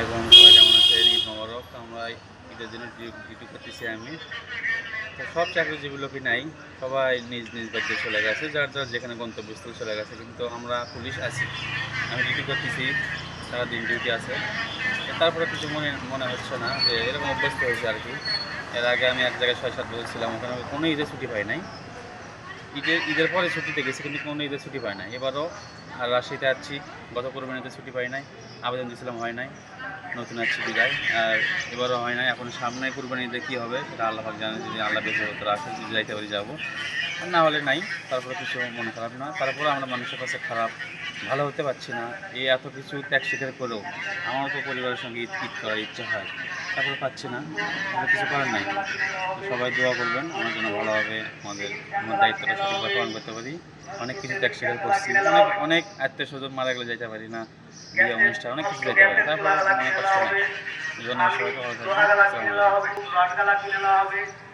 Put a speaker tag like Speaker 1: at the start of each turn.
Speaker 1: আলাইকুম, সবাই কেমন আছেন? ঈদ মোবারক। আমরা ঈদের জন্য ডিউটি করতেছি আমি। তো সব চাকরিজীবী লোকই নাই, সবাই নিজ নিজ বাড়িতে চলে গেছে, যার যার যেখানে গন্তব্যস্থলে চলে গেছে। কিন্তু আমরা পুলিশ আছি, আমি ডিউটি করতেছি, সারাদিন ডিউটি আছে। তারপরে কিছু মনে মনে হচ্ছে না যে এরকম অভ্যস্ত হয়েছে আর কি। এর আগে আমি এক জায়গায় 6-7 বছর ছিলাম, ওখানে কোনো ঈদের ছুটি পাই নাই। ঈদের পরে ছুটিতে গেছি, কিন্তু কোনো ঈদের ছুটি পাই নাই। এবারও আর রাজশাহীতে আছি, গত কোরবানিতে ছুটি পাই নাই, আবেদন দিয়েছিলাম, হয় নাই, নতুন আসছি বিদায়। আর এবারও হয় নাই। এখন সামনে কুরবানিতে কী হবে সেটা আল্লাহ পাক জানে। যদি আল্লাহ বেঁচে হতো রাখে, যদি যাইতে পারি যাবো, আর না হলে নাই। তারপরে কিছু মন খারাপ না, তারপরে আমরা মানুষের কাছে খারাপ, ভালো হতে পারছি না। এই এত কিছু ত্যাগ স্বীকার করেও আমারও তো পরিবারের সঙ্গে ঈদ ঈদ করার ইচ্ছা হয়, তারপরে পাচ্ছি না, তাহলে কিছু করার নাই। তো সবাই দোয়া করবেন আমার জন্য, ভালোভাবে আমার দায়িত্বটা সঠিকভাবে পালন করতে পারি। অনেক কিছু ত্যাগ স্বীকার করছি, অনেক অনেক আত্মীয় স্বজন মারা গেলে যেতে পারি না, বিয়ে অনুষ্ঠান অনেক কিছু যেতে পারি, তারপর মনে কষ্ট নেই। এই জন্য সবাইকে ভালো থাকবেন। আসসালামু আলাইকুম।